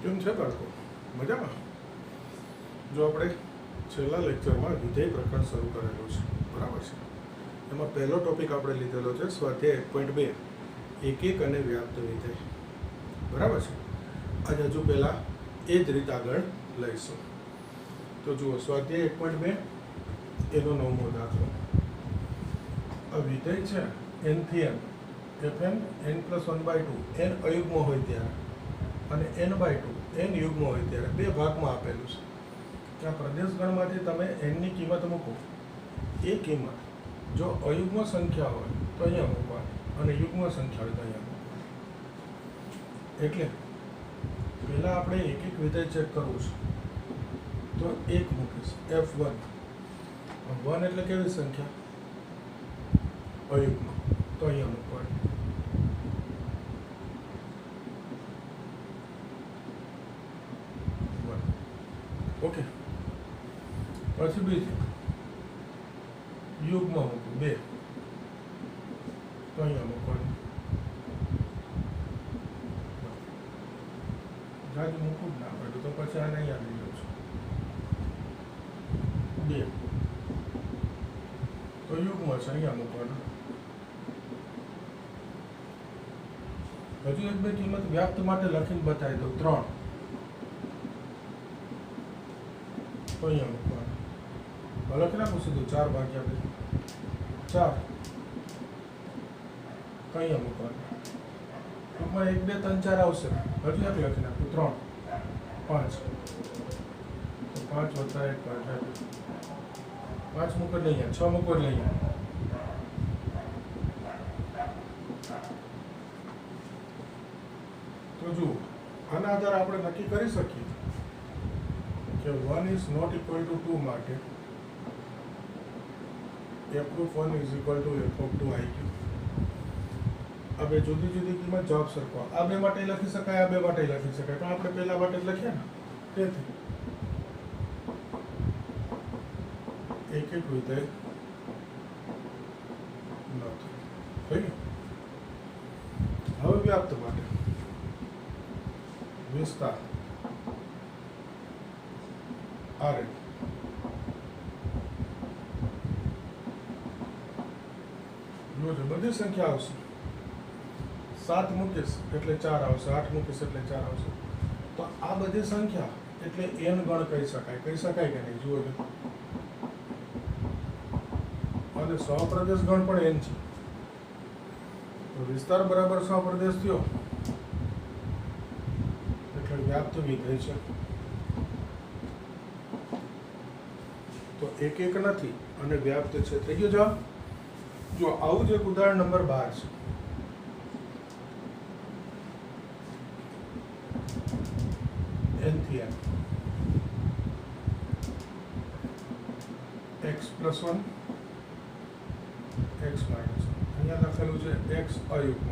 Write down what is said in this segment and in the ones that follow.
કેમ છે બાળકો? મજામાં? જો આપણે છેલ્લા લેક્ચરમાં વિધેય પ્રકરણ શરૂ કરેલું છે, બરાબર છે. એમાં પહેલો ટોપિક આપણે લીધેલો છે સ્વાધ્યાય 1.2 એકીક અને વ્યાપ્ત વિધેય, બરાબર છે. આજે હજુ પહેલાં એ જ રીતે આગળ લઈશું. તો જુઓ, સ્વાધ્યાય 1.2 એનો 9મો દાખલો. આ વિધેય છે n થી n, fn n+1/2 n અયુગ્મ હોય ત્યારે અને n/2 n યુગ્મ હોય ત્યારે બે ભાગમાં આપેલું છે કે આ પ્રદેશગણમાંથી તમે એનની કિંમત મૂકો. એ કિંમત જો અયુગ્મ સંખ્યા હોય તો અહીંયા મૂકવાની અને યુગ્મ સંખ્યા હોય તો અહીંયા મૂકવાની. એટલે પહેલાં આપણે એક એક વિધેય ચેક કરવું છે. તો એક મૂકીશ f1. 1 એટલે કેવી સંખ્યા? અયુગ્મ, તો અહીંયા મૂકવાની. ઓકે, પછી બીજી યુગ્મ મૂકું 2, તો અહીંયા મૂકવાનું. જાજ મૂકું જ ના પડ્યું તો પછી આને અહીંયા લઈ લઉં છું 2, તો યુગ્મ છે, અહીંયા મૂકવાનું. હજુ એક બે કિંમત વ્યાપ્ત માટે લખીને બતાવી દઉં 3, તો અહીંયા મૂકવાનું. લખી નાખું સીધું 4/2, 4, તો અહીંયા મૂકવાનું. ટૂંકમાં 1, 2, 3, 4 આવશે. હજુ એક લખી નાખું 3, 5, તો 5 + 1 5 મૂકો એટલે અહીંયા 6 મૂકો એટલે અહીંયા. તો જુઓ, આના આધારે આપણે નક્કી કરી શકીએ કે 1 is not equal to 2 માટે f of 1 is equal to f of 2 iq. આ બે જુદી જુદી કિંમત જવાબ સરખો. આ બે માટે લખી શકાય, આ બે માટે લખી શકાય, પણ આપણે પહેલા માટે જ લખ્યા ને, તેથી એક એક વિધેય નથી. થઈ ગયું? હવે વ્યાપ્ત માટે વિસ્તાર આ રીતે. જોજો, બધી સંખ્યા આવશે. 7 મૂકીશ એટલે 4 આવશે, 8 મૂકીશ એટલે 4 આવશે. તો આ બધી સંખ્યા એટલે n ગણ કહી શકાય કે નહીં? જુઓ છો, અને સહપ્રદેશ ગણ પણ n છે. તો વિસ્તાર બરાબર સહપ્રદેશ થયો એટલે વ્યાપ્ત વિધેય છે. તો એક એક નથી અને વ્યાપ્ત છે. થઈ ગયો જવાબ? જો આવું જ એક ઉદાહરણ નંબર 12 છે. n થી n x+1 x - 1. અહીંયા લખેલું છે x અયુગ્મ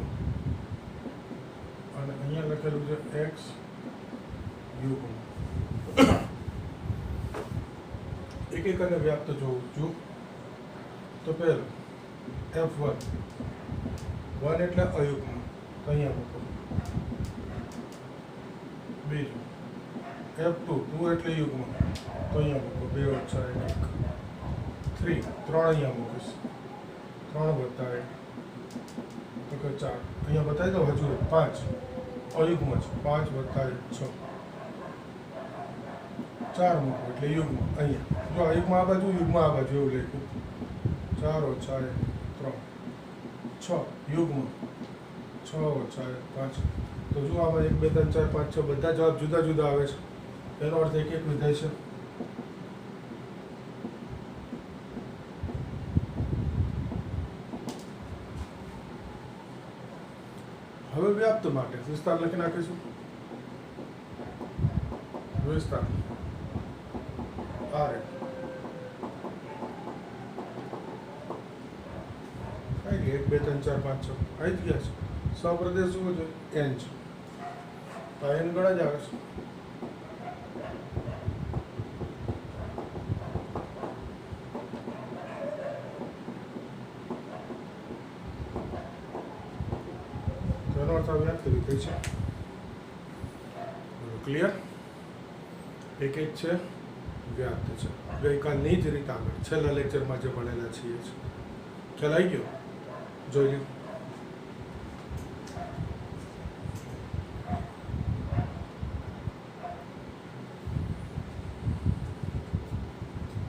અને અહીંયા લખેલું છે x યુગ્મ. એક એક અને વ્યાપ્ત જોઉં છું. તો પહેલું f1, 1 એટલે અયુગ્મ, તો અહીંયા મૂકો. બીજું f2, 2 એટલે યુગ્મ, તો અહીંયા મૂકો. 2 + 1, 3 અહીંયા મૂકીશ. 3 + 1 તો કે 4. અહીંયા બતાવી દો. હજુ 5 અયુગ્મ છે, 5 + 6, 4 મૂકો એટલે યુગ્મ. અહીંયા જો અયુગ્મ આ બાજુ, યુગ્મ આ બાજુ, એવું લખ્યું. 4 - 3, 6 યુગ્મ, 6 + 5. તો જો આમાં 1, 2, 3, 4, 5, 6 બધા જવાબ જુદા જુદા આવે છે. એનો અર્થ એક એક વિધેય છે. હવે વ્યાપ્ત માટે વિસ્તાર લખી નાખીશું. વિસ્તાર આ રીતે. કઈ 1, 2, 3, 4, 5, 6 આવી જ ગયા છે. સહપ્રદેશ જુઓ છો, n છે, તો n ગણા જ આવે છે. તેનો અર્થ વ્યાપ્ત વિધેય છે. ક્લિયર? એક એક છે વ્યાપ્ત છે, ગઈકાલની જ રીતે આગળ છેલ્લા લેક્ચરમાં જે ભણેલા છીએ છે. ખ્યાલ આવી ગયો? જોઈ લો.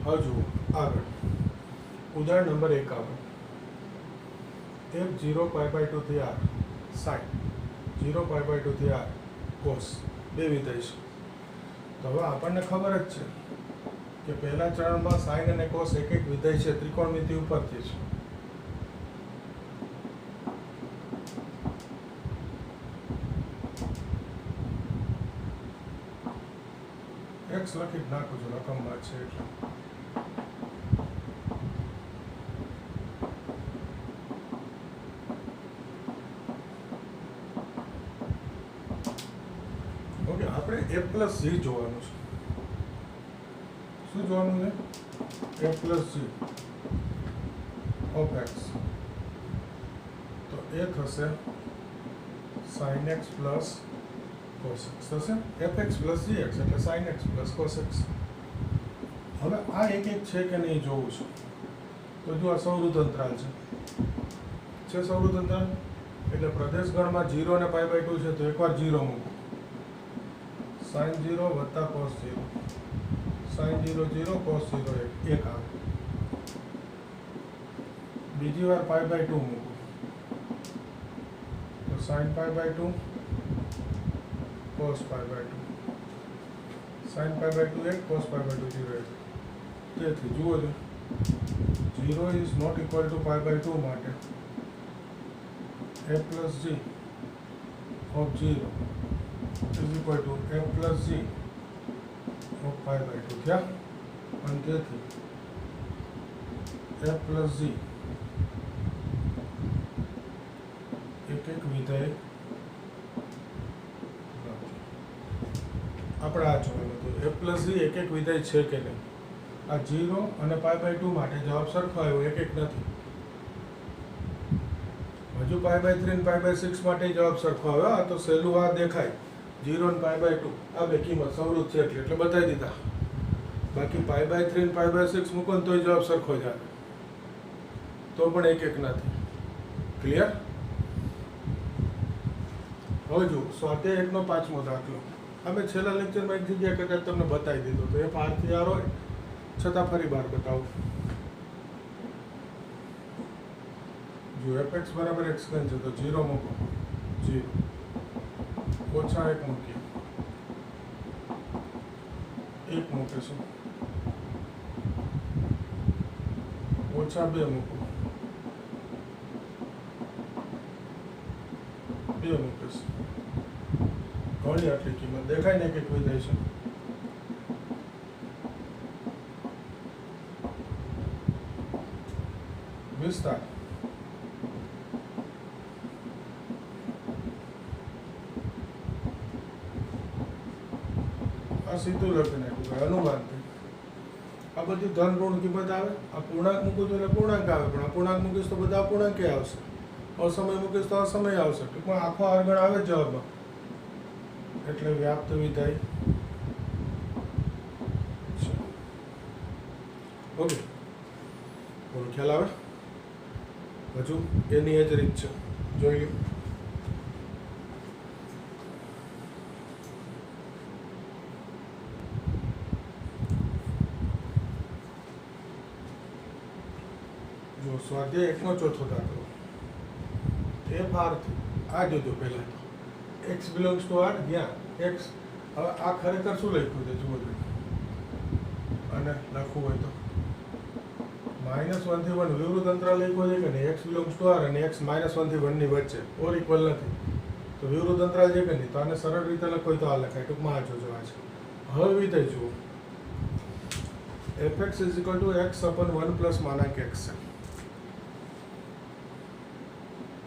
હવે જુઓ આગળ ઉદાહરણ નંબર 1 આગળ f0 π/2 થી r sin 0 π/2 થી r cos બે વિધેય છે. તો હવે આપણને ખબર જ છે કે પહેલા ચરણમાં sin અને cos એક એક વિધેય છે ત્રિકોણમિતિ ઉપરથી છે. x લખી જ નાખું છું, રકમમાં છે એટલે. ઓકે, આપણે f પ્લસ g જોવાનું છે. શું જોવાનું છે? f plus g of x. તો એ થશે sin x plus cos x થશે. fx પ્લસ gx એટલે sin x plus cos x. હવે આ એક એક છે કે નહીં જોવું છે. તો જો આ સૌરુદ્ધ અંતરાલ છે સૌરુદ્ધ અંતરાલ એટલે પ્રદેશ ગણમાં 0 અને π/2 છે. તો એકવાર 0 મૂકો, sin 0 વત્તા cos 0, sin 0 0 cos 0 1 આવે. બીજી વાર π/2 મૂકો તો sin π/2 cos π/2, sin π/2 1 cos π/2 0 1. તેથી જુઓ છો 0 ઇઝ નોટ ઇક્વલ ટુ π/2 માટે f plus g of 0 is equal to f plus g of π/2 થયા. અને તેથી f પ્લસ g એક એક વિધેય આપણે આ જોવાનું હતું. f પ્લસ g એક એક વિધેય છે કે નહીં. આ 0 અને π/2 માટે જવાબ સરખો આવ્યો, એક એક નથી. હજુ π/3 અને π/6 માટે જવાબ સરખો આવ્યો. આ તો સહેલું આ દેખાય 0 અને π/2 આ બે કિંમત સૌરુદ્ધ છે એટલે બતાવી દીધા. બાકી π/3 અને π/6 મૂકો ને તોય જવાબ સરખો જ આવે, તો પણ એક એક નથી. ક્લિયર? હવે જુઓ સ્વાધ્યાય 1 નો 5મો દાખલો. અમે છેલ્લા લેક્ચરમાં એક જગ્યા કદાચ તમને બતાવી દીધો તો એ પારથી યાર હોય છતાં ફરી વાર બતાવું. જો fx બરાબર x ઘન છે તો 0 મૂકો, 0 ઓછા 1 મૂકીએ, 1 મૂકીશું, ઓછા 2 મૂકો, 2 મૂકીશું. ઘણી આટલી કિંમત દેખાય ને કે કોઈ દે છે. વિસ્તાર આ સીધું લખી નાખ્યું અનુમાનથી. આ બધી ધન ઋણ કિંમત આવે. આ પૂર્ણાંક મૂકું તો એટલે પૂર્ણાંક આવે, પણ આ પૂર્ણાંક મૂકીશ તો બધા અપૂર્ણાંક આવશે. અસમય મૂકીશ તો અસમય આવશે. ટૂંકમાં આખો અર્ગણ આવે જવાબમાં. એટલે વ્યાપ્ત વિધેય છે. ઓકે, બોલો ખ્યાલ આવે? હજુ એની જ રીત છે, જોઈ લો. જો સ્વાધ્યાય 1 નો 4થો દાખલો. f r થી આ જોજો પહેલા તો x બિલોંગ્સ ટુ r જ્યાં x. હવે આ ખરેખર શું લખ્યું છે જુઓ જોઈએ. અને લખવું હોય તો -1 થી 1 વિવૃત અંતરાલ લખ્યો છે કે નહીં. x બિલોંગ્સ ટુ r અને x -1 થી 1 ની વચ્ચે ઓર ઇક્વલ નથી તો વિવૃત અંતરાલ છે કે નહીં. તો આને સરળ રીતે લખો તો આ લખાય. ટૂંકમાં આ જોજો આ છે. હવે વિધેય જુઓ fx is equal to x upon 1 plus માનાંક x છે.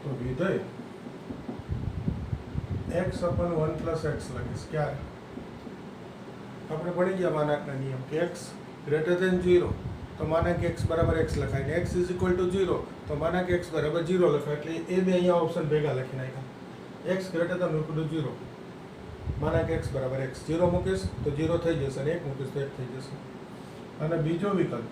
તો વિધેય x અપન 1 પ્લસ x લખીશ. ક્યારે? આપણે ભણી ગયા માનાંકના નિયમ કે x ગ્રેટર ધેન 0 તો માનાંક x બરાબર x લખાય ને x ઇઝ ઇક્વલ ટુ 0 તો માનાંક x બરાબર 0 લખાય. એટલે એ બે અહીંયા ઓપ્શન ભેગા લખી નાખ્યા. x greater than equal to 0 માના કે x બરાબર x 0 મૂકીશ તો 0 થઈ જશે અને 1 મૂકીશ તો 1 થઈ જશે. અને બીજો વિકલ્પ,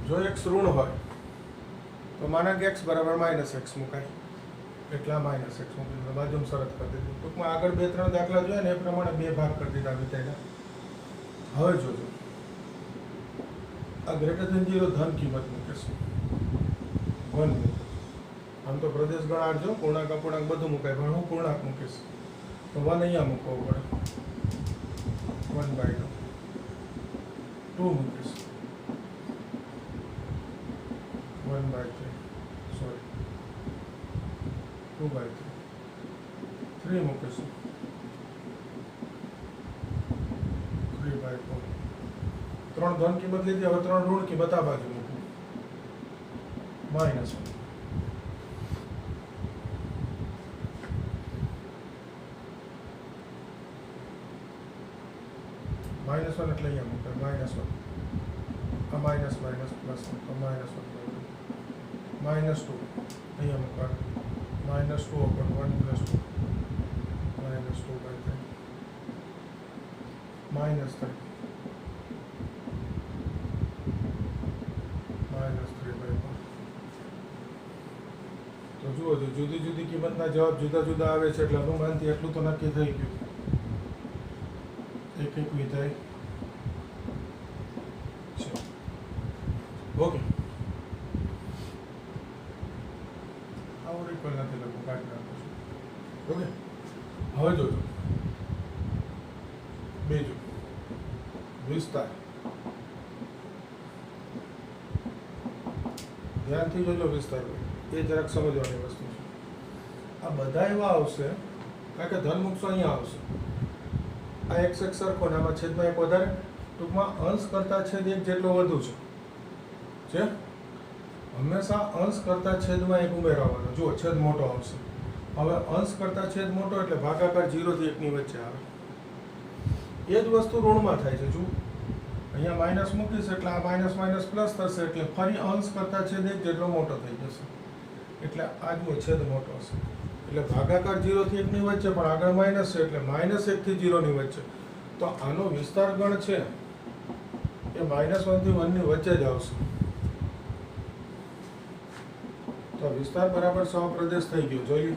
જો x ઋણ હોય તો માના કે x બરાબર -x મુકાય, એટલે આ -x મૂકી બાજુમાં શરત કરી દીધી. ટૂંકમાં આગળ 2-3 દાખલા જોયા ને એ પ્રમાણે 2 ભાગ કરી દીધા વિધાયના. હવે જોજો, આ ગ્રેટર ધેન 0 ધન કિંમત મૂકીશું 1 મૂકો. આમ તો પ્રદેશ ગણાડજો, પૂર્ણાંક અપૂર્ણાંક બધું મુકાય, પણ હું પૂર્ણાંક મૂકીશ તો 1 અહીંયા મૂકવો પડે, 1/2. 2 મૂકીશ 1/3, સોરી 2/3. 3 મૂકીશું 3/4. 3 ધન કિંમત લીધી, હવે 3 ઋણ કિંમત આ બાજુ મૂકું, -1. -1 એટલે અહીંયા મૂકે -1. આ માઇનસ માઇનસ પ્લસ તો -1/2. -2 અહીંયા મૂકવાનું -2/1 + 2 -2/3 -3 -3/4. તો જુઓ, જો જુદી જુદી કિંમતના જવાબ જુદા જુદા આવે છે એટલે અનુમાનથી એટલું તો નક્કી થઈ ગયું, એક વિધેય છે. ઓકે, આવું રિકલ નથી લખું, કાઢી નાખું છું. ઓકે, હવે જોજો બીજું વિસ્તાર. ધ્યાનથી જોજો વિસ્તાર, એ જરાક સમજવાની વસ્તુ છે. આ બધા એવા આવશે, કારણ કે ધન મૂકશો અહીંયા આવશે, આ x સરખો ને આમાં છેદમાં 1 વધારે, ટૂંકમાં અંશ કરતા છેદ 1 જેટલો વધુ છે. હંમેશા અંશ કરતા છેદમાં 1 ઉમેરવાનો. જુઓ, છેદ મોટો આવશે. હવે અંશ કરતા છેદ મોટો એટલે ભાગાકાર 0 થી 1 ની વચ્ચે આવે. એ જ વસ્તુ ઋણમાં થાય છે. જુઓ, અહીંયા માઇનસ મૂકીશ એટલે આ માઇનસ માઇનસ પ્લસ થશે, એટલે ફરી અંશ કરતા છેદ 1 જેટલો મોટો થઈ જશે. એટલે આ જુઓ, છેદ મોટો હશે એટલે ભાગાકાર 0 થી 1 ની વચ્ચે, પણ આગળ માઇનસ છે એટલે -1 થી 0 ની વચ્ચે. તો આનો વિસ્તાર ગણ છે એ -1 થી 1 ની વચ્ચે જ આવશે. તો વિસ્તાર બરાબર સહપ્રદેશ થઈ ગયો. જોઈએ,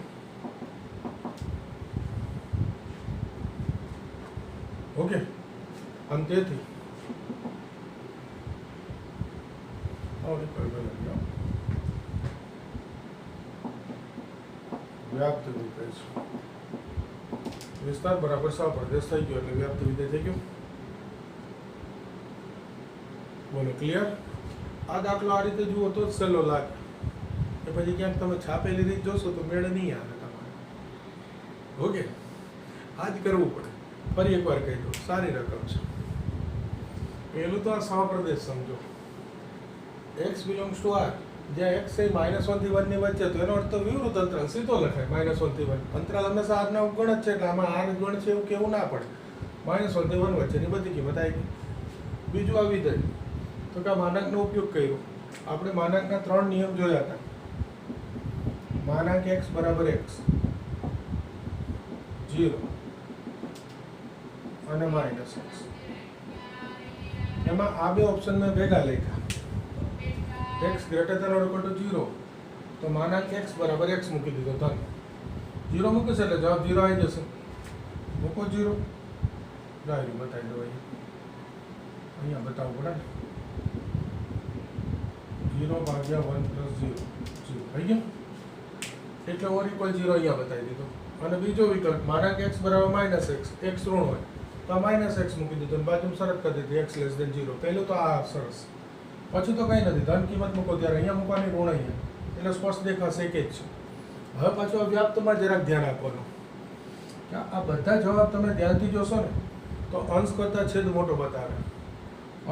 ઓકે. આમ તેથી વ્યાપ્ત વિધેય છે. વિસ્તાર બરાબર સહપ્રદેશ થઈ ગયો એટલે વ્યાપ્ત વિધેય થઈ ગયું. બોલો, ક્લિયર? આ દાખલો આ રીતે જુઓ તો જ સહેલો લાગે, એ પછી ક્યાંક તમે છાપેલી રીત જોશો તો મેળ નહીં આવે તમારે. ઓકે, આ જ કરવું પડે. ફરી એકવાર કહી દો, સારી રકમ છે. પહેલું તો આ સહપ્રદેશ સમજો, x બિલોંગ્સ ટુ r, જ્યાં x એ -1 થી 1 ની વચ્ચે, તો એનો અર્થ તો વિવૃત અંતરાલ સીધો લખાય. -1 થી 1 અંતરાલ હંમેશા r ના ગણ જ છે, એટલે આમાં r ગણ છે એવું કેવું ના પડે. -1 થી 1 વચ્ચેની બધી કિંમત આવી ગઈ. બીજું આ વિધેય, તો કે માનાંકનો ઉપયોગ કર્યો. આપણે માનાંકના 3 નિયમ જોયા હતા. માનાંક x બરાબર x, 0 અને -x. એમાં આ બે ઓપ્શન મેં ભેગા લખ્યા. x greater than or equal to 0, તો માનાંક x બરાબર x મૂકી દીધો, ધન 0 મૂકીશ એટલે જવાબ 0 આવી જશે. મૂકો 0, ડાયરી બતાવી દો. અહીંયા બતાવવું પડે ને, 0/1 + 0 થઈ ગયું, એટલે ઓર ઇક્વલ 0 અહીંયા બતાવી દીધો. અને બીજો વિકલ્પ, માનાંક x બરાબર -x, x ઋણ હોય તો -x મૂકી દીધો અને બાજુમાં શરત કરી દીધી x < 0. પહેલું તો આ સરસ. પછી તો કંઈ નથી, ધન કિંમત મૂકો ત્યારે અહીંયા મૂકવાની, ઋણ અહીંયા, એટલે સ્પષ્ટ દેખાશે એક જ છે. હવે પાછું આ વ્યાપ્તમાં જરાક ધ્યાન આપવાનું કે આ બધા જવાબ તમે ધ્યાનથી જોશો ને તો અંશ કરતા છેદ મોટો બતાવે.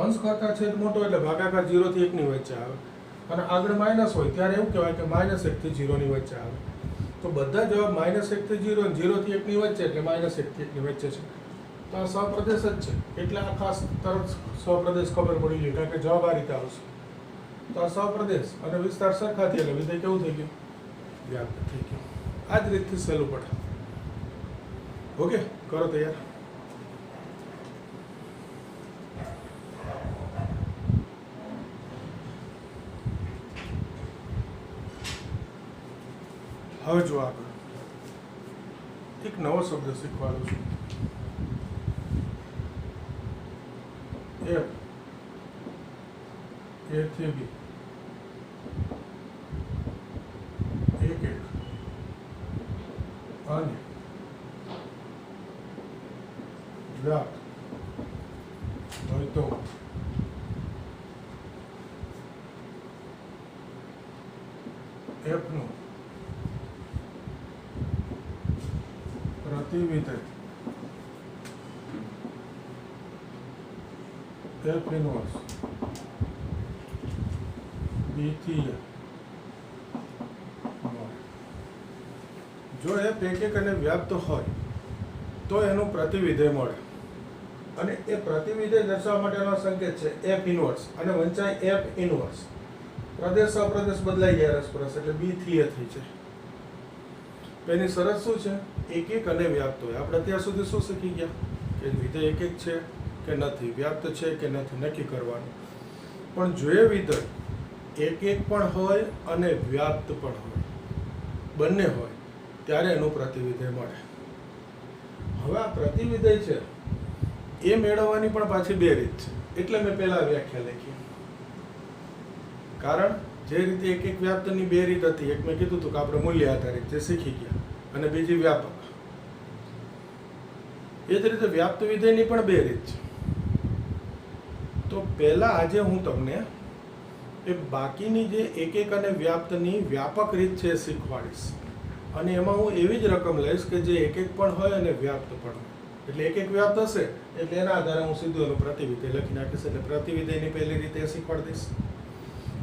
અંશ કરતા છેદ મોટો એટલે ભાગાકાર 0 થી 1 ની વચ્ચે આવે, અને આગળ માઇનસ હોય ત્યારે એવું કહેવાય કે -1 થી 0 ની વચ્ચે આવે. તો બધા જવાબ -1 થી 0 અને 0 થી 1 ની વચ્ચે, એટલે -1 થી 1 ની વચ્ચે છે. તો આ સહપ્રદેશ જ છે, એટલે આ ખાસ તરત સહપ્રદેશ ખબર પડી ગઈ, કારણ કે જવાબ આ રીતે આવશે. તો આ સહપ્રદેશ અને વિસ્તાર સરખા થયા એટલે વિધેય કેવું થઈ ગયું? વ્યાપ્ત થઈ ગયું. આ જ રીતથી સહેલું પડે. ઓકે, કરો તૈયાર. હવે જો આપણે એક નવો શબ્દ શીખવાડું છું. એફ એ થી બી એક અને વ્યાપ્ત હોય તો એફ નું પ્રતિવિધેય એફ ઇનવર્સ બી થી એ. જો એફ એક અને વ્યાપ્ત હોય તો એનું પ્રતિવિધેય મળે, અને એ પ્રતિવિધેય દર્શાવવા માટેનો સંકેત છે એફ ઇનવર્સ, અને વંચાય એફ ઇનવર્સ. પ્રદેશ અપ્રદેશ બદલાઈ જાય રસપ્રસ, એટલે બી થી એ થઈ જાય. તો એની શરત શું છે? એક અને વ્યાપ્ત હોય. આપણે અત્યાર સુધી શું શીખી ગયા કે વિધેય એક છે કે નથી, વ્યાપ્ત છે કે નથી, નક્કી કરવાનું. પણ જો એ વિધેય એક પણ હોય અને વ્યાપ્ત પણ હોય, બંને હોય, ત્યારે એનું પ્રતિવિધેય મળે. હવે આ પ્રતિવિધેય છે એ મેળવવાની પણ પાછી બે રીત છે. એટલે મેં પહેલા વ્યાખ્યા લખી. કારણ જે રીતે એક વ્યાપ્તની બે રીત હતી, એક મેં કીધું હતું કે આપણે મૂલ્ય આધારિત જે શીખી ગયા, અને બીજી વ્યાપક. એ જ રીતે વ્યાપ્ત વિધેયની પણ બે રીત છે. તો પહેલા આજે હું તમને એ બાકીની જે એક અને વ્યાપ્તની વ્યાપક રીત છે એ શીખવાડીશ. અને એમાં હું એવી જ રકમ લઈશ કે જે એક પણ હોય અને વ્યાપ્ત પણ હોય. એટલે એક વ્યાપ્ત હશે એટલે એના આધારે હું સીધું એનું પ્રતિવિધેય લખી નાખીશ. એટલે પ્રતિવિધેયની પહેલી રીતે શીખવાડી દઈશ,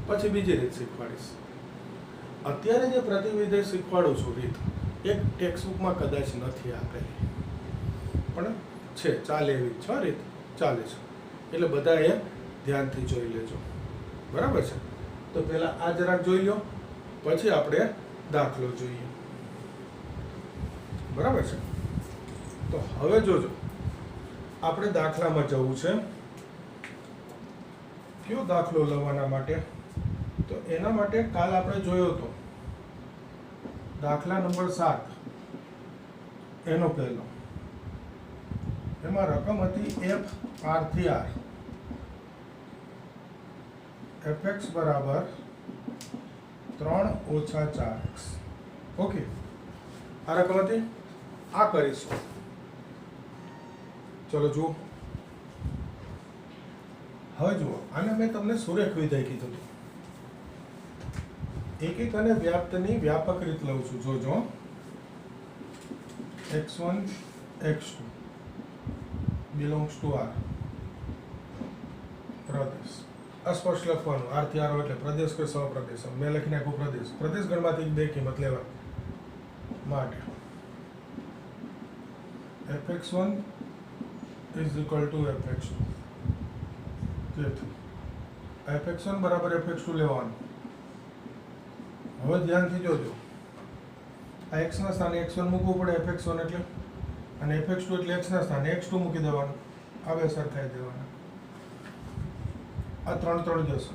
પછી બીજી રીત શીખવાડીશ. અત્યારે જે પ્રતિવિધેય શીખવાડું છું રીત, એક ટેક્સ્ટબુકમાં કદાચ નથી આપેલી, પણ છે, ચાલે એવી છ રીત ચાલે છે. એટલે બધા એ ધ્યાનથી જોઈ લેજો, બરાબર છે? તો પહેલા આ જરાક જોઈ લો, પછી આપણે દાખલો જોઈએ, બરાબર છે? તો હવે જોજો, આપણે દાખલામાં જવું છે. કયો દાખલો લેવાના માટે? તો એના માટે કાલ આપણે જોયો હતો દાખલા નંબર 7, એનો પહેલો. એમાં રકમ હતી એફ આર થી આર, fx બરાબર 3 - 4x. ઓકે, આ રકમ હતી. આ કરીશું. ચલો જુઓ. હવે જુઓ, આને મેં તમને સુરેખ વિધેય કીધું હતું. એક અને વ્યાપ્તની વ્યાપક રીત લઉં છું. જોજો, x1 x2 belongs to R. પ્રદેશ અસ્પષ્ટ લખવાનું, R થી R હોય એટલે પ્રદેશ કે સહપ્રદેશ. મેં લખી નાખ્યું પ્રદેશ. પ્રદેશ ગણમાંથી બે કિંમત લેવા માટે fx1 is equal to fx2. તેથી fx1 બરાબર fx2 લેવાનું. હવે ધ્યાનથી જોજો, આ x ના સ્થાને x1 મૂકવું પડે, fx1 એટલે, અને fx2 એટલે x ના સ્થાને x2 મૂકી દેવાનું. આ બે સરખાઈ દેવાના. આ 3 3 જશે.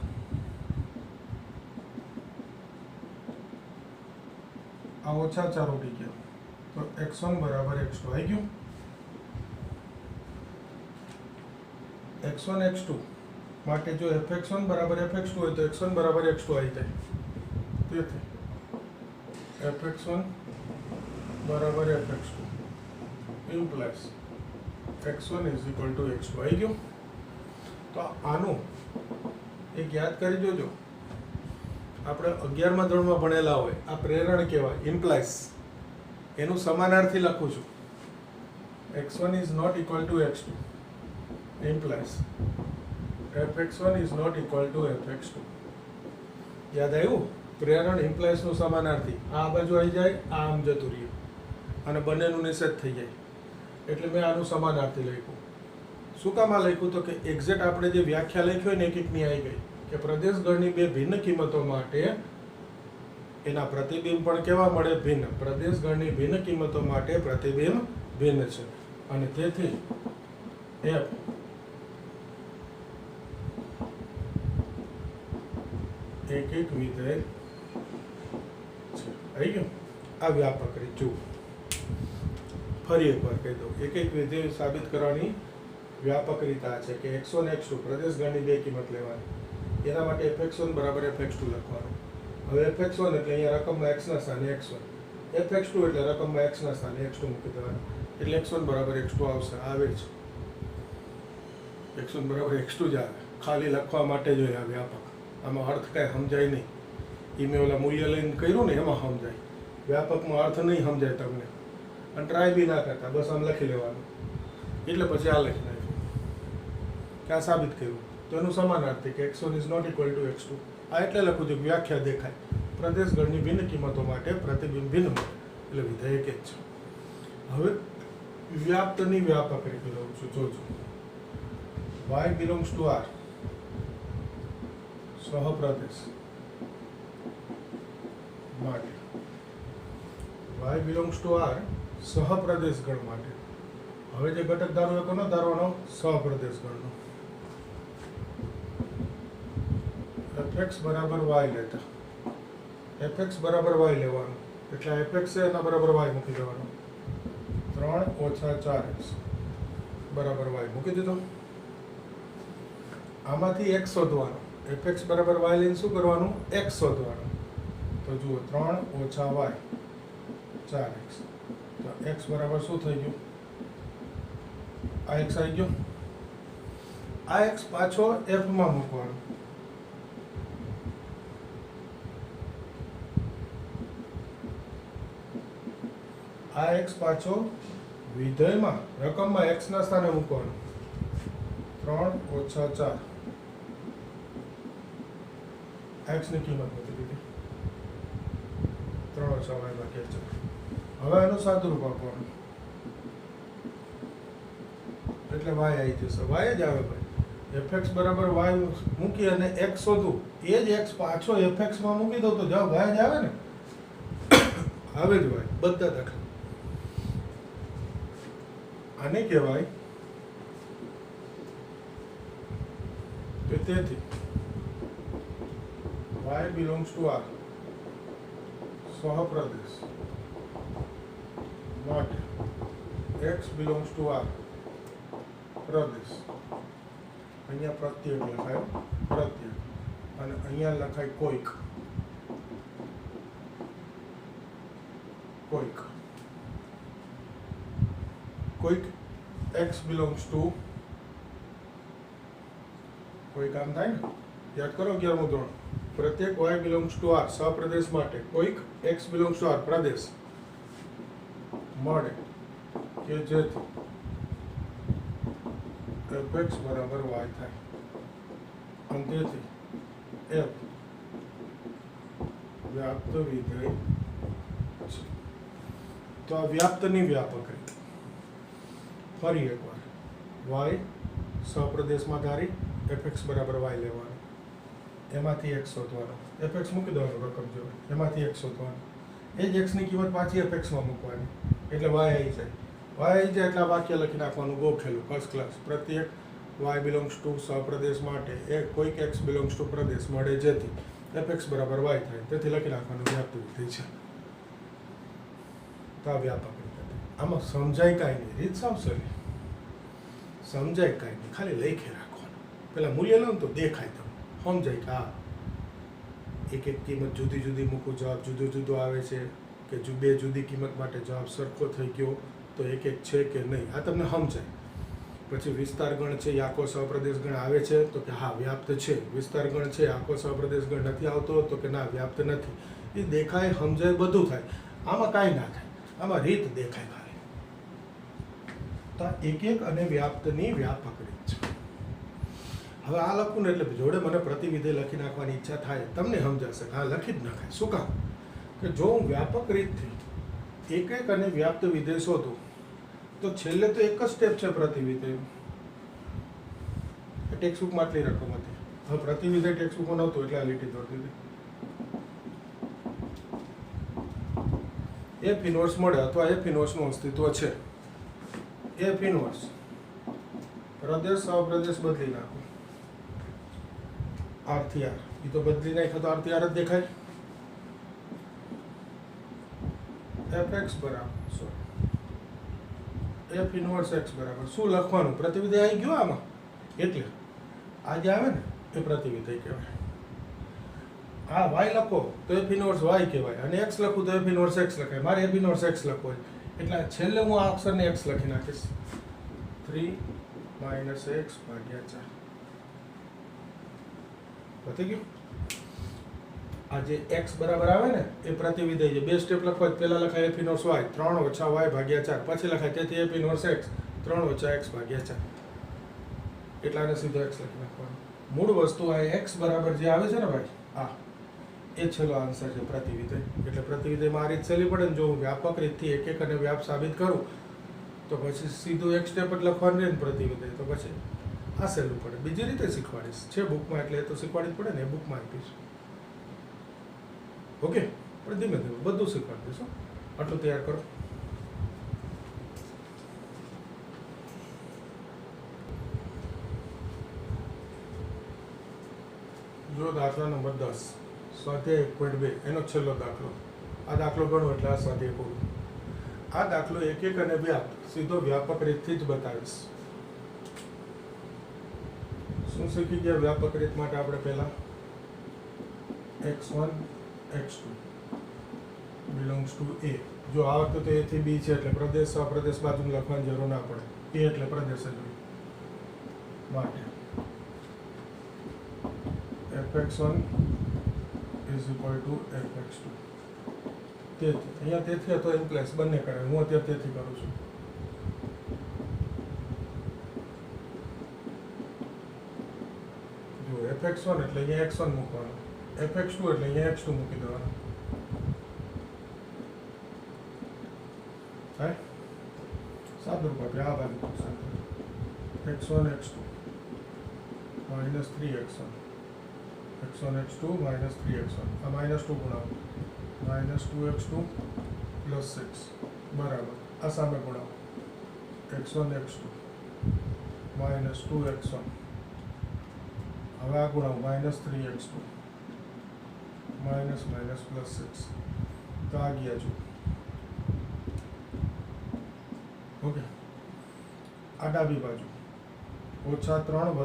આ -4 ઉડી ગયા. તો x1 બરાબર x2 આવી ગયું. x1 x2 માટે જો fx1 બરાબર fx2 હોય તો x1 બરાબર x2 આવી જાય. તેથી fx1 બરાબર fx2 implies x1 is equal to x2 આવી ગયું. તો આનું એક યાદ કરી જોજો. આપણે 11મા ધોરણમાં ભણેલા હોય, આ પ્રેરણ કહેવાય, implies. એનું સમાનાર્થી લખું છું. x1 is not equal to x2 implies fx1 is not equal to fx2. યાદ આવ્યું? પ્રેરણ implies નું સમાનાર્થી આ બાજુ આવી જાય, આ આમ જતું રહ્યું, અને બંનેનું નિષેધ થઈ જાય. એટલે મેં આનું સમાનાર્થી લખ્યું. શું કામ આ લખ્યું? તો કે એક્ઝેક્ટ આપણે જે વ્યાખ્યા લખી હોય ને એક એકની આવી ગઈ કે પ્રદેશ ગણની બે ભિન્ન કિંમતો માટે એના પ્રતિબિંબ પણ કેવા મળે? ભિન્ન. પ્રદેશગણની ભિન્ન કિંમતો માટે પ્રતિબિંબ ભિન્ન છે અને તેથી f એક વિધેય છે. આવી ગયું? આ વ્યાપક રીત. જુઓ ફરી એકવાર કહી દઉં, એક વિધેય સાબિત કરવાની વ્યાપક રીત આ છે કે x1 x2 પ્રદેશગણની બે કિંમત લેવાની. એના માટે fx1 બરાબર fx2 લખવાનું. હવે fx1 એટલે અહીંયા રકમમાં x ના સ્થાને x1, fx2 એટલે રકમમાં x ના સ્થાને x2 મૂકી દેવાનું. એટલે x1 બરાબર x2 આવશે. આવે જ x1 બરાબર x2 જ આવે. ખાલી લખવા માટે જોઈએ આ વ્યાપક. આમાં અર્થ કાંઈ સમજાય નહીં. એ મેં ઓલા મૂલ્ય લઈને કર્યું ને એમાં સમજાય. વ્યાપકમાં અર્થ નહીં સમજાય તમને, અને ટ્રાય બી ના કરતા, બસ આમ લખી લેવાનું. એટલે પછી આ લખી નાખ્યું કે આ સાબિત કર્યું. તો એનું સમાનાર્થી કે x1 is not equal to x2. આ એટલે લખું છું કે વ્યાખ્યા દેખાય. પ્રદેશગણની ભિન્ન કિંમતો માટે પ્રતિબિંબ ભિન્ન મળે એટલે વિધેય એક જ છે. હવે વ્યાપ્તની વ્યાપક રીતે લઉં છું. જોજો, y બિલોંગ્સ ટુ r સહપ્રદેશ માટે, y બિલોંગ્સ ટુ r સહપ્રદેશ ગણ માટે. હવે જે ઘટક ધારો એ કોનો ધારવાનો? સહપ્રદેશ ગણનો. fx બરાબર y લેતા, fx બરાબર y લેવાનું. એટલે fx છે એના બરાબર y મૂકી દેવાનું. 3 ઓછા 4x બરાબર y મૂકી દીધો. આમાંથી x શોધવાનો. fx બરાબર y લઈને શું કરવાનું? x શોધવાનું. તો જુઓ 3 ઓછા y 4x. તો x બરાબર શું થઈ ગયું? આ x આવી ગયો. આ x પાછો f માં મૂકવાનો. આ x પાછો વિધેયમાં રકમમાં x ના સ્થાને મૂકવાનો. 3 ઓછા 4 x ની કિંમત મૂકી દીધી. 3 ઓછા y બાકી 4. હવે એનું સાદુરૂપ આપવાનું એટલે y આવી જશે. y જ આવે ભાઈ. fx બરાબર y મૂકી અને x શોધું. એ જ x પાછો fx માં મૂકી દઉં તો જવાબ y જ આવે ને. આવે જ y બધા દાખલા. આને કહેવાય કે તેથી y બિલોંગ્સ ટુ r સહપ્રદેશ માટે x બિલોંગ્સ ટુ r પ્રદેશ. અહીંયા પ્રત્યેક લખાય, પ્રત્યેક, અને અહીંયા લખાય કોઈક. કોઈક કોઈક x બિલોંગ્સ ટુ કોઈક આમ થાય ને, યાદ કરો 11મું ધોરણ. પ્રત્યેક y બિલોંગ્સ ટુ r સહપ્રદેશ માટે કોઈક x બિલોંગ્સ ટુ r પ્રદેશ મળે કે જેથી fx બરાબર y થાય અને તેથી f વ્યાપ્ત વિધેય છે. તો આ વ્યાપ્તની વ્યાપક રીત. ફરી એકવાર, y સહપ્રદેશમાં ધારી fx બરાબર y લેવાનું. એમાંથી x શોધવાનો. fx મૂકી દેવાનું રકમ જોડે. એમાંથી x શોધવાનું. એ જ x ની કિંમત પાછી fx માં મૂકવાની. એટલે y આવી જાય. y આવી જાય એટલે આ વાક્ય લખી નાખવાનું. ગોખેલું ફર્સ્ટ ક્લાસ. પ્રત્યેક y બિલોંગ્સ ટુ સહપ્રદેશ માટે કોઈક x બિલોંગ્સ ટુ પ્રદેશ મળે જેથી fx બરાબર y થાય. તેથી લખી નાખવાનું વ્યાપ્ત વિધેય છે. તો આ વ્યાપક રીતે. આમાં સમજાય કાંઈ નહીં. રીત સાવ સરળ. સમજાય કાંઈ નહીં, ખાલી લખી રાખવાનું. પેલા મૂલ્ય લો ને તો દેખાય તમને, સમજાય કે હા એક એક કિંમત જુદી જુદી મૂકું, જવાબ જુદો જુદો આવે છે કે બે જુદી કિંમત માટે જવાબ સરખો થઈ ગયો તો એક એક છે કે નહીં, આ તમને સમજાય. પછી વિસ્તાર ગણ છે એ આખો સહપ્રદેશ ગણ આવે છે તો કે હા વ્યાપ્ત છે. વિસ્તાર ગણ છે આખો સહપ્રદેશ ગણ નથી આવતો તો કે ના વ્યાપ્ત નથી. એ દેખાય, સમજાય, બધું થાય. આમાં કાંઈ ના થાય. આમાં રીત દેખાય ખાલી. તો એક એક અને વ્યાપ્તની વ્યાપક રીત છે. હવે આ લખું ને એટલે જોડે મને પ્રતિવિધેય લખી નાખવાની ઈચ્છા થાય, તમને સમજાશે. હા લખી જ નખાય. શું કામ? કે જો હું વ્યાપક રીતથી એક એક અને વ્યાપ્ત વિધેય શોધું તો છેલ્લે તો એક જ સ્ટેપ છે પ્રતિવિધેય. ટેક્સ્ટબુકમાં આટલી રકમ હતી. હવે પ્રતિવિધેય ટેક્સ્ટબુકમાં નહોતું એટલે આ લીટી દોરી દીધી. એફ ઇનવર્સ મળે અથવા એફ ઇનવર્સનું અસ્તિત્વ છે. એફ ઇનવર્સ પ્રદેશ સહપ્રદેશ બદલી નાખો. આર થી આર એ તો બદલી નાખો તો આર થી આર જ દેખાય. એફ એક્સ બરાબર એફ ઇનવર્સ એક્સ બરાબર શું લખવાનું? પ્રતિવિધેય આવી ગયું આમાં. એટલે આ જે આવે ને એ પ્રતિવિધેય કહેવાય. આ વાય લખો તો એફ ઇનવર્સ વાય કહેવાય અને એક્સ લખું તો એફ ઇનવર્સ એક્સ લખાય. મારે એફ ઇનવર્સ એક્સ લખવો હોય એટલે છેલ્લે હું આ અક્ષરને એક્સ લખી નાખીશ. 3 - x ભાગ્યા 4 પતી ગયું. આ જે x બરાબર આવે ને એ પ્રતિવિધેય છે. બે સ્ટેપ લખવા પહેલા લખાય f ઇનવર્સ y 3 - y ભાગ્યા 4 પછી લખાય તેથી f ઇનવર્સ x 3 - x ભાગ્યા 4 એટલાને સીધો x લખી નાખવાનો. મૂળ વસ્તુ આ x બરાબર જે આવે છે ને ભાઈ આ એ છેલ્લો આન્સર છે પ્રતિવિધેય. એટલે પ્રતિવિધેયમાં આ રીત સહેલી પડે ને જો હું વ્યાપક રીતથી એક અને વ્યાપ સાબિત કરું તો પછી સીધું એક સ્ટેપ જ લખવાનું રહે ને પ્રતિવિધેય તો પછી આ સહેલું પડે. બીજી રીતે શીખવાડીશ છે બુકમાં એટલે એ તો શીખવાડી જ પડે ને એ બુકમાં આપીશ. ઓકે પણ ધીમે ધીમે બધું શીખવાડી દઈશું. આટલું તૈયાર કરો. જો દાખલા નંબર 10 સ્વાધ્યાય 1.2 એનો છેલ્લો દાખલો. આ દાખલો ગણો એટલે આ સ્વાધ્યાય પૂરું. આ દાખલો એક અને વ્યાપ સીધો વ્યાપક રીતથી જ બતાવીશ. શું શીખી ગયા વ્યાપક રીત માટે આપણે પહેલા? x1 x2 belongs to a. જો આ વખતે તો a થી b છે એટલે પ્રદેશ સહપ્રદેશ બાજુમાં લખવાની જરૂર ના પડે. a એટલે પ્રદેશ જ હોય માટે fx1 is equal to fx2. તેથી અહીંયા તેથી હતો ઇમ્પ્લાઇસ બંને કરે. હું અત્યારે તેથી કરું છું. જો fx1 એટલે અહીંયા x1 મૂકવાનું, fx2 એટલે અહીંયા x2 મૂકી દેવાનું. થાય સાદુરૂપ આ બાજુ x1 x2 -3x1 x1 x2 -3x1 આ -2 ગુણાવો -2x2 + 6 બરાબર આ સામે ગુણાવો x1 x2 -2x1 હવે આ ગુણાવો -3x2 +6 તો આ ગયા જો. ઓકે આ ડાબી બાજુ -3 +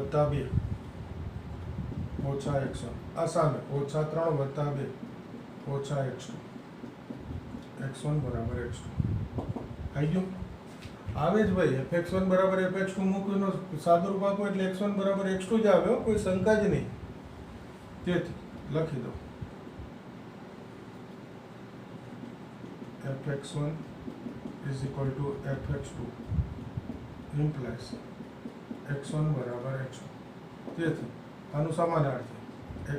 2 -x1 આ સામે -3 + 2 -x2 x1 બરાબર x2 આવી ગયું. આવે જ ભાઈ fx1 બરાબર fx2 મૂકીને સાદું રૂપ આપો એટલે x1 બરાબર x2 જ આવે. કોઈ શંકા જ નહીં. તેથી લખી દો fx1 is equal to fx2 implies x1 બરાબર x2. તેથી આનું સમાનાર્થી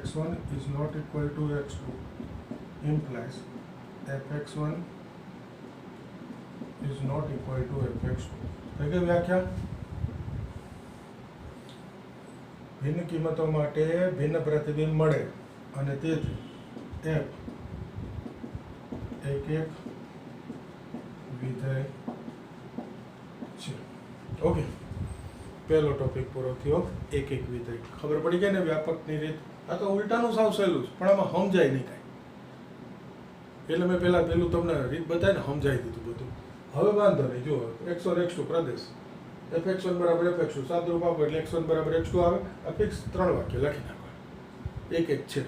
x1 is not equal to x2 implies fx1 is not equal to fx2. થઈ ગઈ વ્યાખ્યા. ભિન્ન કિંમતો માટે ભિન્ન પ્રતિબિંબ મળે અને તેથી f એક વિધેય છે. ઓકે પહેલો ટોપિક પૂરો થયો. એક વિધેય ખબર પડી ગઈ ને વ્યાપકની રીત. આ તો ઉલટાનું સાવ સહેલું છે પણ આમાં સમજાય નહીં કાંઈ. એટલે મેં પહેલું તમને રીત બતાવીને સમજાવી દીધું બધું. હવે વાંધો નહીં. જુઓ x1 x2 પ્રદેશ fx1 બરાબર fx2 સાદુરૂપ આપો એટલે x1 બરાબર x2 આવે. આ ફિક્સ 3 વાક્ય લખી નાખો. એક છે.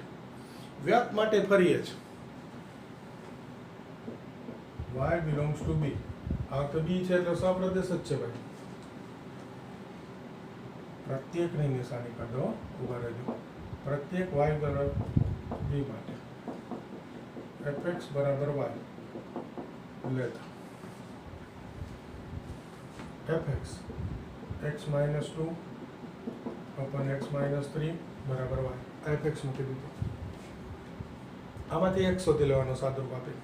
વ્યાપ માટે ફરીએ જ y belongs to b. આ તો b છે એટલે સહપ્રદેશ જ છે ભાઈ. પ્રત્યેકની નિશાની કરી દો. ઉભા રહેજો. પ્રત્યેક y બરાબર b માટે fx બરાબર y લેતા fx x - 2 / x - 3 બરાબર y. fx મૂકી દીધું. આમાંથી x શોધી લેવાનો સાદુરૂપ આપી.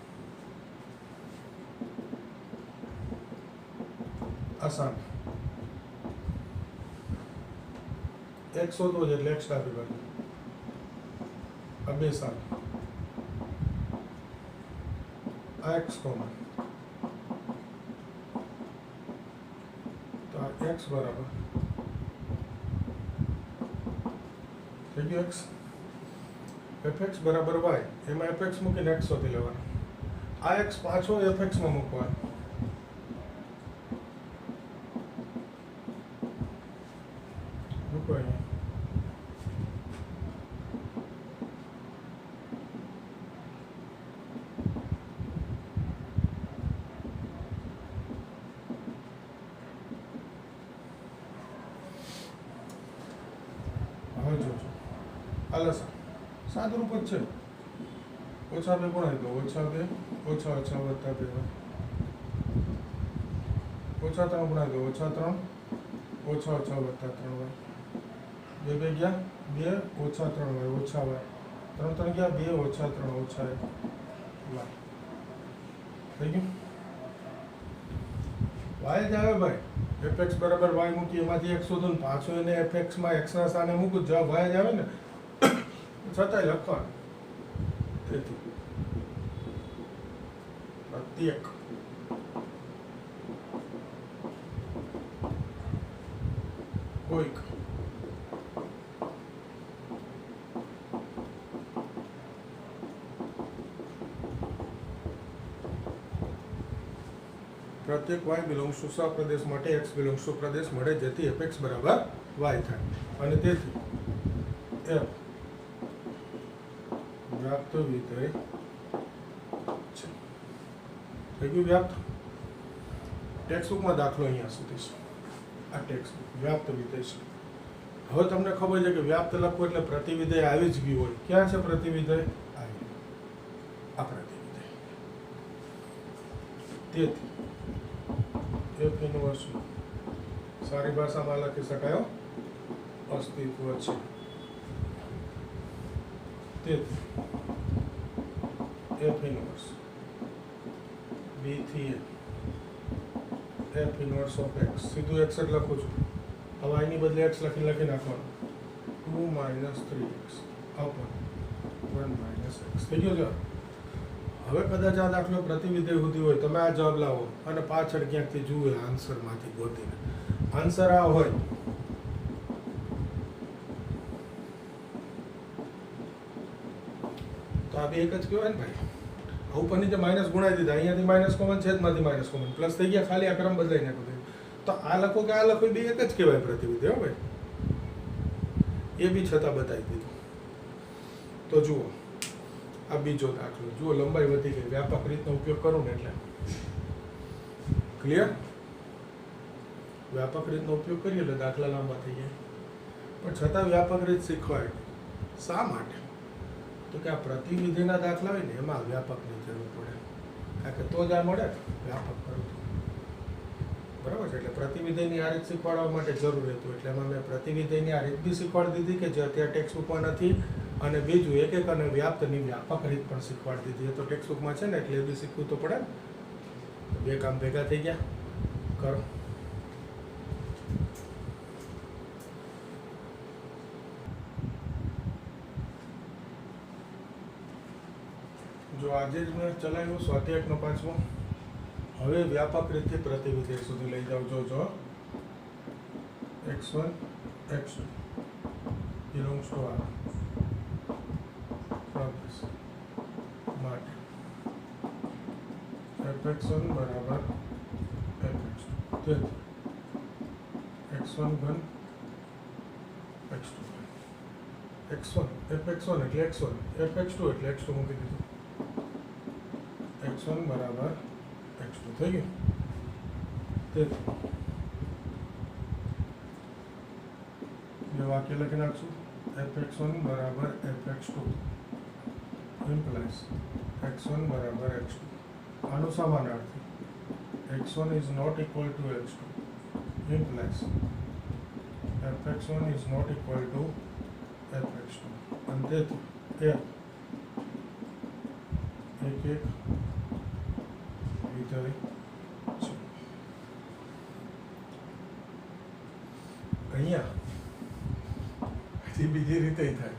આસાન. x શોધવો છે એટલે x ડાબી બાજુ. આ બે સામે આ x કોમન, તો આ x બરાબર થઈ ગયું x. fx બરાબર y, એમાં fx મૂકીને x શોધી લેવાનો. આ x પાછો fx માં મૂકવાનો. મૂકો અહીંયા. હવે જોજો આલા સાદુરૂપ જ છે. ઓછા 2 ગુણાય તો ઓછા 2 ઓછા ઓછા વત્તા 2 હોય. ઓછા 3 ગુણાય તો ઓછા 3 ઓછા ઓછા વત્તા 3 હોય. 2 2 ગયા 2 ઓછા 3 હોય ઓછા હોય. 3 3 ગયા 2 ઓછા 3 ઓછા 1 વાય. થઈ ગયું. વાય જ આવે ભાઈ. fx બરાબર y મૂકી એમાંથી x શોધો ને પાછો એને fx માં x ના સ્થાને મૂકું જવાબ y જ આવે ને. છતાંય લખવાનું. તેથી પ્રત્યેક કોઈક પ્રત્યેક y બિલોંગ્સ ટુ સપ્રદેશ માટે x બિલોંગ્સ ટુ પ્રદેશ મળે જેથી fx બરાબર y થાય. અને તેથી f વ્યાપ્ત વિધેય છે. થઈ ગયું વ્યાપ્ત. ટેક્સ્ટબુકમાં દાખલો અહીંયા સુધી છે. આ ટેક્સ્ટબુક વ્યાપ્ત વિધેય છે. હવે તમને ખબર છે કે વ્યાપ્ત લખવું એટલે પ્રતિવિધેય આવી જ ગયું હોય. ક્યાં છે પ્રતિવિધેય? આવી. આ પ્રતિવિધેય. તેથી f ઇનવર્સ સારી ભાષામાં લખી શકાય અસ્તિત્વ છે. તેથી f ઇનવર્સ b થી a f inverse of x સીધું x જ લખું છું. હવે આની બદલે x લખી નાખવાનું 2 - 3x upon 1 - x થઈ ગયો. હવે કદાચ આ દાખલો પ્રતિવિધેય સુધી હોય, તમે આ જવાબ લાવો અને પાછળ ક્યાંકથી જુએ આન્સરમાંથી ગોતીને આન્સર આ હોય તો આ બે એક જ કહેવાય ને ભાઈ. ઉપર નીચે માઇનસ ગુણાવી દીધા, અહીંયાથી માઇનસ કોમન, છેદમાંથી માઇનસ કોમન, પ્લસ થઈ ગયા, ખાલી આ ક્રમ બદલાઈ નાખ્યો. તો આ લખો કે આ લખો બે એક જ કહેવાય પ્રતિવિધેય. હો ભાઈ, એ બી છતાં બતાવી દીધું. તો જુઓ આ બીજો દાખલો. જુઓ લંબાઈ વધી ગઈ. વ્યાપક રીતનો ઉપયોગ કરું ને એટલે ક્લિયર. વ્યાપક રીતનો ઉપયોગ કરીએ એટલે દાખલા લાંબા થઈ જાય. પણ છતાં વ્યાપક રીત શીખવાય. શા માટે? તો કે આ પ્રતિવિધેયના દાખલા હોય ને એમાં વ્યાપકની જરૂર પડે. કારણ કે તો જ આ મળે વ્યાપક કરું. બરાબર છે. એટલે પ્રતિવિધેયની આ રીત શીખવાડવા માટે જરૂર હતું. એટલે એમાં મેં પ્રતિવિધેયની આ રીત બી શીખવાડી દીધી કે જે અત્યારે ટેક્સ્ટબુકમાં નથી. અને બીજું એક અને વ્યાપ્તની વ્યાપક રીત પણ શીખવાડી દીધી. એ તો ટેક્સ્ટબુકમાં છે ને એટલે એ બી શીખવું તો પડે. બે કામ ભેગા થઈ ગયા. કરો. જો આજે જ મેં ચલાવ્યું સ્વાધ્યાયનો 5મો. હવે વ્યાપક રીતથી પ્રતિવિધેય સુધી લઈ જાવ. જો x1 x2 belongs to R પ્રદેશ માટે fx1 બરાબર fx2. તેથી x1 ઘન x2 x1 fx1 એટલે x1 fx2 એટલે x2 મૂકી દીધું. x1 બરાબર x2 થઈ ગયું. તેથી જે વાક્ય લખી નાખશું fx1 બરાબર fx2 implies x1 બરાબર x2. આનું સમાનાર્થી x1 is not equal to x2 implies fx1 is not equal to fx2. અને તેથી f એક વિધેય છે. અહીંયા બીજી રીતે થાય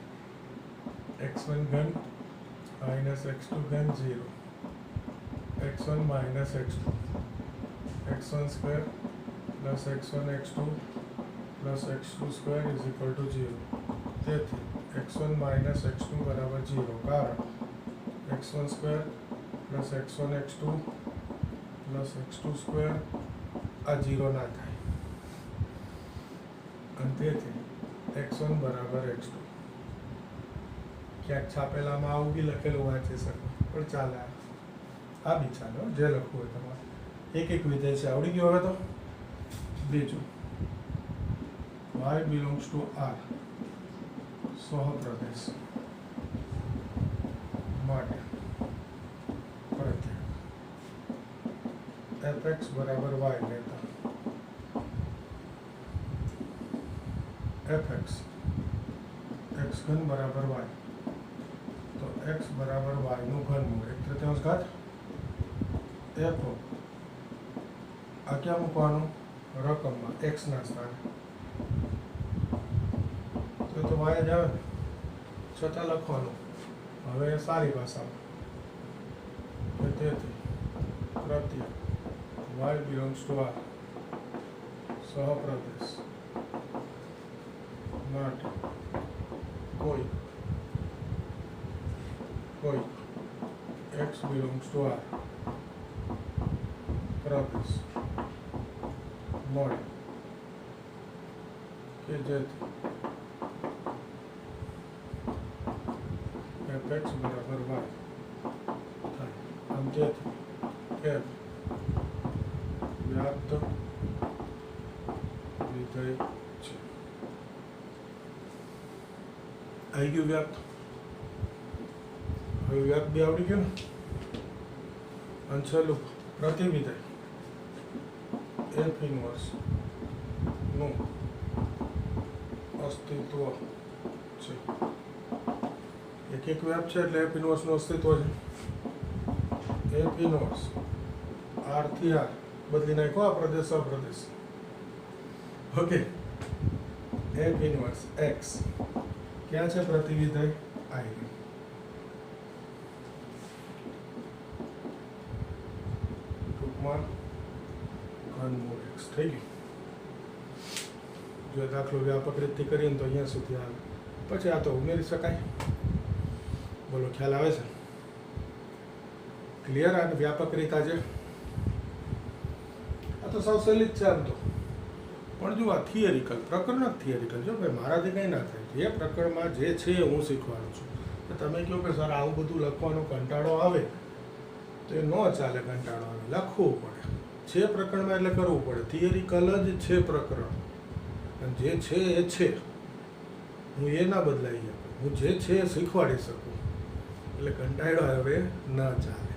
x1 ઘન માઇનસ x2 ઘન 0 x1 minus x2 x1 square plus x1 x2 plus x2 square is equal to 0. તેથી x1 માઇનસ x2 બરાબર 0, કારણ x1 square plus x1 x2 plus x2 square આ 0 ના થાય, અને તેથી x1 બરાબર x2. ક્યાંક છાપેલામાં આવું બી લખેલું વાંચી શકો, પણ ચાલે, આ બી ચાલે, જે લખવું હોય તમારે. એક એક વિધેય છે, આવડી ગયું. હવે તો બીજું y બિલોંગ્સ ટુ R સહપ્રદેશ માટે પ્રત્યેક fx બરાબર y લેતા fx x ઘન બરાબર y, તો x બરાબર y નું ઘનમૂળ 1/3 ઘાત f. આ ક્યાં મૂકવાનું? રકમમાં x ના સ્થાને. તો y જ આવે ને, છતાં લખવાનું. હવે સારી ભાષામાં તેથી પ્રત્યેક y બિલોંગ્સ ટુ R સહપ્રદેશ માટે કોઈ x બિલોંગ્સ ટુ R પ્રદેશ મળે કે જેથી fx બરાબર y થાય. આમ જેથી f વ્યાપ્ત વિધેય છે. આવી ગયું વ્યાપ્ત. હવે વ્યાપ્ત બી આવડી ગયું ને. અને છેલ્લું પ્રતિવિધેય f ઇનવર્સ નું અસ્તિત્વ છે. એક એક વ્યાપ છે એટલે f ઇનવર્સ નું અસ્તિત્વ છે. f ઇનવર્સ R થી R બદલી નાખો, આ પ્રદેશ અપ્રદેશ. ઓકે, f ઇનવર્સ x ક્યાં છે? પ્રતિવિધેય I. ટૂંકમાં ઘનમૂળ x થઈ ગયું. જો દાખલો વ્યાપક રીતથી કરીએ ને તો અહીંયા સુધી આવે, પછી આ તો ઉમેરી શકાય. બોલો, ખ્યાલ આવે છે? ક્લિયર? આ વ્યાપક રીત આજે આ તો સાવ સહેલી જ છે આમ તો, પણ જો આ થિયરિકલ પ્રકરણ જ થિયરિકલ. જો ભાઈ મારાથી કંઈ ના થાય, જે પ્રકરણમાં જે છે હું શીખવાનું છું. તમે કહો કે સર આવું બધું લખવાનો કંટાળો આવે, તો એ ન ચાલે. કંટાળો આવે, લખવું પડે. છે પ્રકરણમાં એટલે કરવું પડે. થિયરિકલ જ છે પ્રકરણ, અને જે છે એ છે. હું એ ના બદલાઈ શકું, હું જે છે એ શીખવાડી શકું. એટલે કંટાળો હવે ન ચાલે,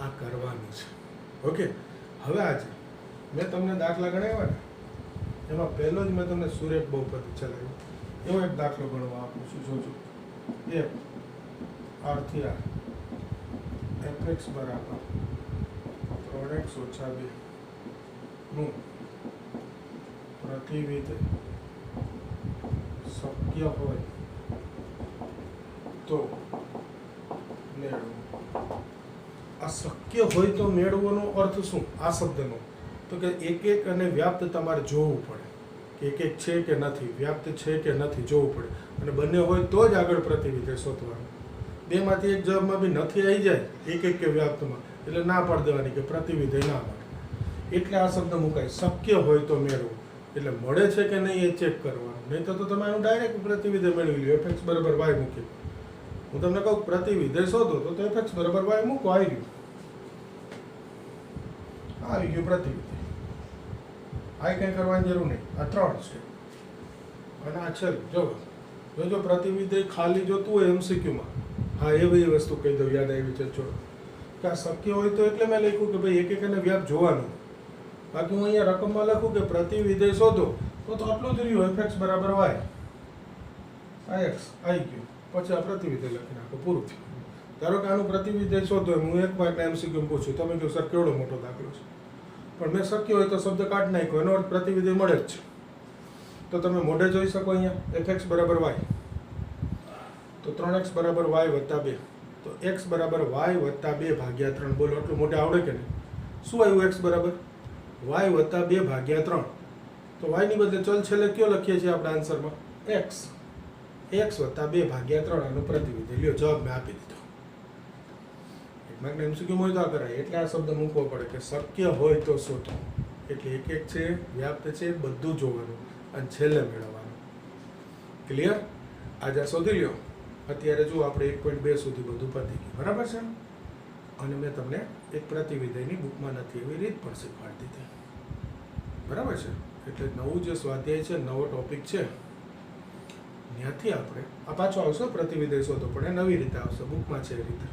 આ કરવાનું છે. ઓકે, હવે આજે મેં તમને દાખલા ગણાવ્યા ને, એમાં પહેલો જ મેં તમને સુરેખ બહુપદી ચલાવ્યો. એવો એક દાખલો ગણવા આપું છું. જોજો, f R થી R fx બરાબર 3x - 2 નું પ્રતિવિધેય શક્ય હોય તો મેળવો. આ શક્ય હોય તો મેળવવાનો અર્થ શું? આ શબ્દનો તો કે એક એક અને વ્યાપ્ત તમારે જોવું પડે કે એક એક છે કે નથી, વ્યાપ્ત છે કે નથી જોવું પડે. અને બંને હોય તો જ આગળ પ્રતિવિધેય શોધવાનું. બેમાંથી એક જવાબમાં બી નથી આવી જાય, એક એક કે વ્યાપ્તમાં, એટલે ના પાડી દેવાની કે પ્રતિવિધેય ના મળે. એટલે આ શબ્દ મુકાય, શક્ય હોય તો મેળવો. એટલે મળે છે કે નહીં એ ચેક કરવાનું. નહીં તો તમે આનું ડાયરેક્ટ પ્રતિવિધેય મેળવી લો. fx બરાબર y મૂકી. હું તમને કહું પ્રતિવિધેય શોધો તો fx બરાબર y મૂકો, આવી ગયું પ્રતિવિધેય. આ કંઈ કરવાની જરૂર નહીં. આ 3 સ્ટેપ. અને આ છેલ્લું જો પ્રતિવિધેય ખાલી જોતું હોય MCQ માં, હા એવી વસ્તુ કહી દઉં, યાદ આવી છે. છોડો કે આ શક્ય હોય તો એટલે મેં લખ્યું કે ભાઈ એક એક અને વ્યાપ જોવાનું. બાકી હું અહીંયા રકમમાં લખું કે પ્રતિવિધેય શોધો તો આટલું જ રહ્યું, fx બરાબર y, આ x આવી ગયું. પછી આ પ્રતિવિધેય લખી નાખો, પૂરું થયું. ધારો કે આનું પ્રતિવિધેય શોધો, હું એક માર્કના MCQ પૂછું, તમે કહો સર કેવડો મોટો દાખલો છે, પણ મેં શક્ય હોય તો શબ્દ કાઢી નાખ્યો, એનો અર્થ પ્રતિવિધેય મળે જ છે. તો તમે મોઢે જોઈ શકો અહીંયા fx બરાબર y, તો 3x બરાબર y વત્તા 2. તો x બરાબર y વત્તા 2 ભાગ્યા 3. બોલો એટલું મોટે આવડે કે નહીં? શું આવ્યું? x બરાબર y વત્તા 2 ભાગ્યા 3. તો y ની બદલે ચલ છેલ્લે કયો લખીએ છીએ આપણે આન્સરમાં? x. x વત્તા 2 ભાગ્યા 3 આનું પ્રતિવિધિ. લ્યો જવાબ મેં આપી દીધો. એક માર્કના MCQ હોય તો આ કરાય. એટલે આ શબ્દ મૂકવો પડે કે શક્ય હોય તો શોધો. એટલે એક એક છે, વ્યાપ્ત છે, બધું જોવાનું અને છેલ્લે મેળવવાનું. ક્લિયર? આજે આ શોધી લ્યો. અત્યારે જો આપણે 1.2 સુધી બધું પતી ગયું. બરાબર છે? અને મેં તમને એક પ્રતિવિધયની બુકમાં નથી એવી રીત પણ શીખવાડી દીધી. બરાબર છે? એટલે નવું જે સ્વાધ્યાય છે, નવો ટોપિક છે, ત્યાંથી આપણે આ પાછો આવશે પ્રતિવિધય શોધો, પણ એ નવી રીતે આવશે, બુકમાં છે એ રીતે.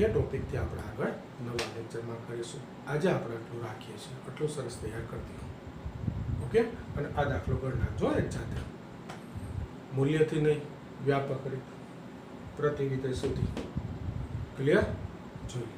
એ ટોપિકથી આપણે આગળ નવા લેક્ચરમાં કરીશું. આજે આપણે આટલું રાખીએ છીએ. આટલું સરસ તૈયાર કરી દો. ઓકે? અને આ દાખલો કરી નાખજો એક સાથે. મૂલ્યથી નહીં, વ્યાપક રીતે પ્રતિવિધય સુધી. ક્લિયર? જોઈએ.